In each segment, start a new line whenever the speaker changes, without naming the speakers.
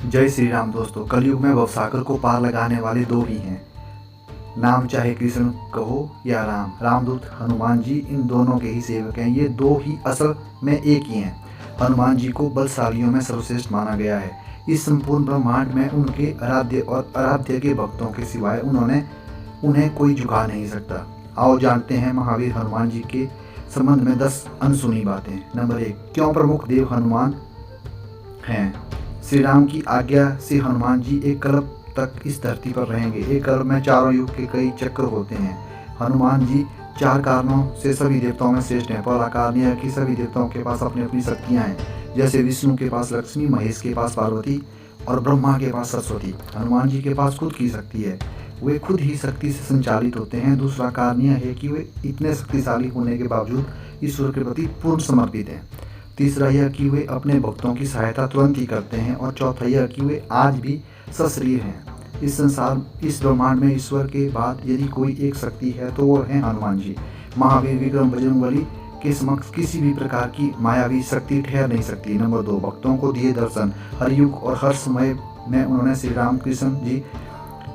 जय श्री राम दोस्तों। कलयुग में भवसागर को पार लगाने वाले दो ही हैं, नाम चाहे कृष्ण कहो या राम। रामदूत हनुमान जी इन दोनों के ही सेवक हैं। ये दो ही असल में एक ही हैं। हनुमान जी को बलशालियों में सर्वश्रेष्ठ माना गया है। इस संपूर्ण ब्रह्मांड में उनके आराध्य और आराध्य के भक्तों के सिवाय उन्हें कोई झुका नहीं सकता। आओ जानते हैं महावीर हनुमान जी के संबंध में 10 अनसुनी बातें। नंबर 1, क्यों प्रमुख देव हनुमान हैं। श्री राम की आज्ञा से हनुमान जी एक कल्प तक इस धरती पर रहेंगे। एक कल्प में चारों युग के कई चक्र होते हैं। हनुमान जी 4 कारणों से सभी देवताओं में श्रेष्ठ हैं। पहला कारण यह है कि सभी देवताओं के पास अपनी अपनी शक्तियाँ हैं। जैसे विष्णु के पास लक्ष्मी, महेश के पास पार्वती और ब्रह्मा के पास सरस्वती। हनुमान जी के पास खुद की शक्ति है, वे खुद ही शक्ति से संचालित होते हैं। दूसरा कारण यह है कि वे इतने शक्तिशाली होने के बावजूद ईश्वर के प्रति पूर्ण समर्पित हैं। तीसरा यह कि वे अपने भक्तों की सहायता तुरंत ही करते हैं। और चौथा यह कि वे आज भी सशरीर हैं। इस ब्रह्मांड में ईश्वर के बाद यदि कोई एक शक्ति है तो वो है हनुमान जी। महावीर, विक्रम, बजरंगबली के समक्ष किसी भी प्रकार की मायावी शक्ति ठहर नहीं सकती। नंबर 2, भक्तों को दिए दर्शन। हर युग और हर समय में उन्होंने श्री राम कृष्ण जी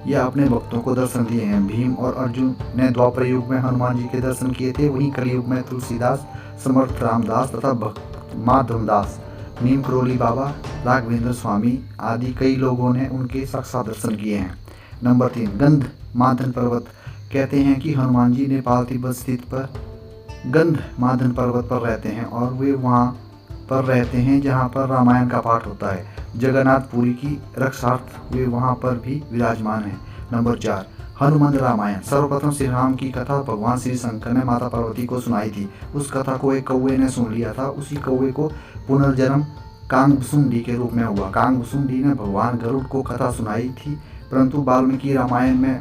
या अपने भक्तों को दर्शन दिए हैं। भीम और अर्जुन ने द्वापर युग में हनुमान जी के दर्शन किए थे। वहीं कलयुग में तुलसीदास, समर्थ रामदास तथा माधवदास, नीम करोली बाबा, राघवेंद्र स्वामी आदि कई लोगों ने उनके साक्षात दर्शन किए हैं। नंबर 3, गंध मादन पर्वत। कहते हैं कि हनुमान जी नेपाल तिब्बत स्थित पर गंध मादन पर्वत पर रहते हैं और वे वहाँ पर रहते हैं जहाँ पर रामायण का पाठ होता है। जगन्नाथपुरी की रक्षार्थ वे वहाँ पर भी विराजमान हैं। नंबर 4, हनुमान रामायण। सर्वप्रथम श्री राम की कथा भगवान श्री शंकर ने माता पार्वती को सुनाई थी। उस कथा को एक कौवे ने सुन लिया था। उसी कौवे को पुनर्जन्म कांगभुसुंडी के रूप में हुआ। कांगभुसुंडी ने भगवान गरुड़ को कथा सुनाई थी, परंतु वाल्मीकि रामायण में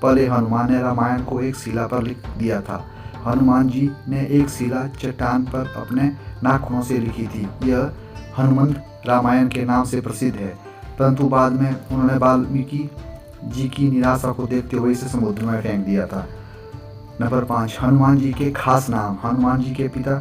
पले हनुमान ने रामायण को एक शिला पर लिख दिया था। हनुमान जी ने एक शिला चट्टान पर अपने नाखूनों से लिखी थी। यह हनुमंत रामायण के नाम से प्रसिद्ध है, परंतु बाद में उन्होंने वाल्मीकि जी की निराशा को देखते हुए इसे समुद्र में फेंक दिया था। नंबर 5, हनुमान जी के खास नाम। हनुमान जी के पिता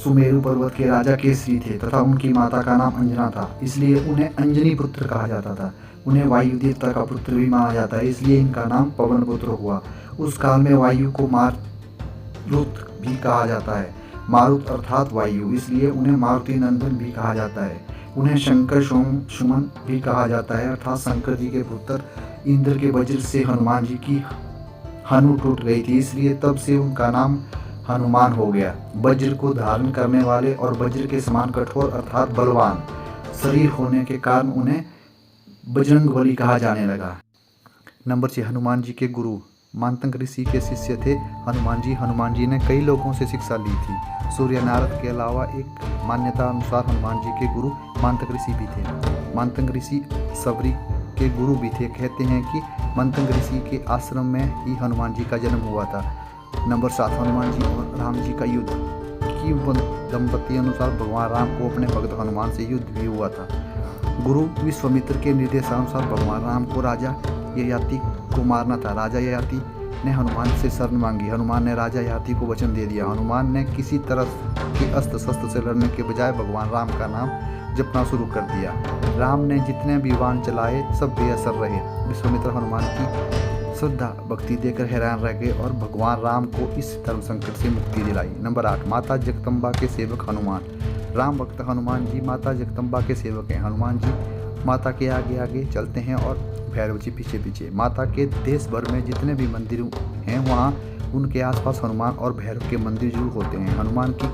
सुमेरु पर्वत के राजा केसरी थे तथा उनकी माता का नाम अंजना था, इसलिए उन्हें अंजनी पुत्र कहा जाता था। उन्हें वायु देवता का पुत्र भी माना जाता है, इसलिए इनका नाम पवन पुत्र हुआ। उस काल में वायु को मारुत भी कहा जाता है। मारुत अर्थात वायु, इसलिए उन्हें मारुति नंदन भी कहा जाता है। उन्हें शंकर सुमन भी कहा जाता है, अर्थात शंकर जी के पुत्र। इंद्र के वज्र से हनुमान जी की हनु टूट गई थी, इसलिए तब से उनका नाम हनुमान हो गया। वज्र को धारण करने वाले और वज्र के समान कठोर अर्थात बलवान शरीर होने के कारण उन्हें बजरंगबली कहा जाने लगा। नंबर 6, हनुमान जी के गुरु। मांतंग ऋषि के शिष्य थे हनुमान जी ने कई लोगों से शिक्षा ली थी। सूर्य नारद के अलावा एक मान्यता अनुसार हनुमान जी के गुरु मांतंग ऋषि भी थे। मांतंग ऋषि सबरी के गुरु भी थे। कहते हैं कि मांतंग ऋषि के आश्रम में ही हनुमान जी का जन्म हुआ था। नंबर 7, हनुमान जी और राम जी का युद्ध। की दंपति अनुसार भगवान राम को अपने भक्त हनुमान से युद्ध भी हुआ था। गुरु विश्वामित्र के निर्देशानुसार भगवान राम को राजा ययाति को मारना था। राजा ययाति ने हनुमान से शरण मांगी। हनुमान ने राजा ययाति को वचन दे दिया। हनुमान ने किसी तरह के अस्त्र शस्त्र से लड़ने के बजाय भगवान राम का नाम जपना शुरू कर दिया। राम ने जितने भी बाण चलाए सब बेअसर रहे। विश्वामित्र हनुमान की श्रद्धा भक्ति देखकर हैरान रह गए और भगवान राम को इस धर्म संकट से मुक्ति दिलाई। नंबर 8, माता जगदम्बा के सेवक हनुमान। राम भक्त हनुमान जी माता जगदम्बा के सेवक हैं। हनुमान जी माता के आगे आगे चलते हैं और भैरव जी पीछे पीछे। माता के देश भर में जितने भी मंदिर हैं वहाँ उनके आसपास हनुमान और भैरव के मंदिर जरूर होते हैं। हनुमान की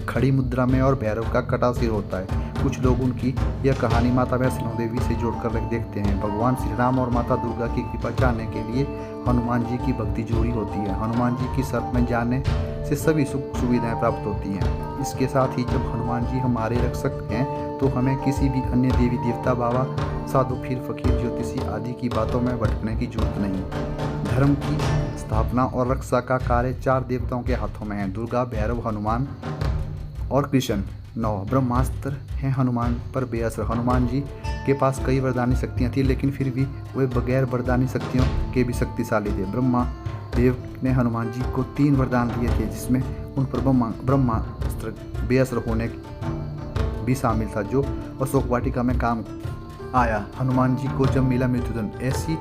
खड़ी मुद्रा में और भैरव का कटा सिर होता है। कुछ लोग उनकी यह कहानी माता वैष्णो देवी से जोड़कर देखते हैं। भगवान श्री राम और माता दुर्गा की कृपा चाहने के लिए हनुमान जी की भक्ति जरूरी होती है। हनुमान जी की शरण में जाने से सभी सुख सुविधाएं प्राप्त होती हैं। इसके साथ ही जब हनुमान जी हमारे रक्षक हैं तो हमें किसी भी अन्य देवी देवता, बाबा, साधु, पीर, फकीर, ज्योतिषी आदि की बातों में भटकने की जरूरत नहीं। धर्म की स्थापना और रक्षा का कार्य 4 देवताओं के हाथों में है, दुर्गा, भैरव, हनुमान और कृष्ण। 9, ब्रह्मास्त्र हैं हनुमान पर बेअसर। हनुमान जी के पास कई वरदानी शक्तियाँ थी, लेकिन फिर भी वे बगैर वरदानी शक्तियों के भी शक्तिशाली थे। ब्रह्मा देव ने हनुमान जी को 3 वरदान दिए थे, जिसमें उन पर ब्रह्मास्त्र बेअसर होने भी शामिल था, जो अशोक वाटिका में काम आया। हनुमान जी को जब मिला मृत्युदंड। ऐसी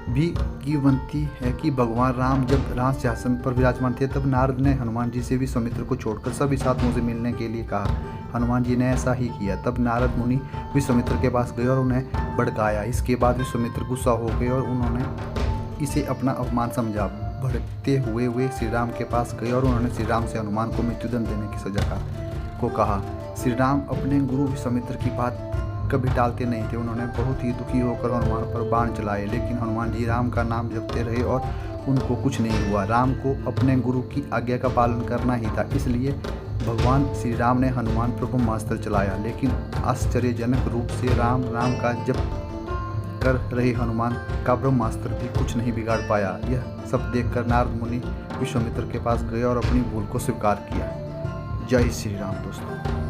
भी की बनती है कि भगवान राम जब राज सिंहासन पर विराजमान थे तब नारद ने हनुमान जी से विश्वामित्र को छोड़कर सभी साथियों से मिलने के लिए कहा। हनुमान जी ने ऐसा ही किया। तब नारद मुनि विश्वामित्र के पास गए और उन्हें भड़काया। इसके बाद विश्वामित्र गुस्सा हो गए और उन्होंने इसे अपना अपमान समझा। भड़कते हुए वे श्री राम के पास गए और उन्होंने श्री राम से हनुमान को मृत्युदंड देने की सजा को कहा। श्री राम अपने गुरु विश्वामित्र की बात कभी टालते नहीं थे। उन्होंने बहुत ही दुखी होकर हनुमान पर बाण चलाए, लेकिन हनुमान जी राम का नाम जपते रहे और उनको कुछ नहीं हुआ। राम को अपने गुरु की आज्ञा का पालन करना ही था, इसलिए भगवान श्री राम ने हनुमान पर ब्रह्मास्त्र चलाया। लेकिन आश्चर्यजनक रूप से राम का जप कर रहे हनुमान का ब्रह्मास्त्र भी कुछ नहीं बिगाड़ पाया। यह सब देखकर नारद मुनि विश्वामित्र के पास गए और अपनी भूल को स्वीकार किया। जय श्री राम दोस्तों।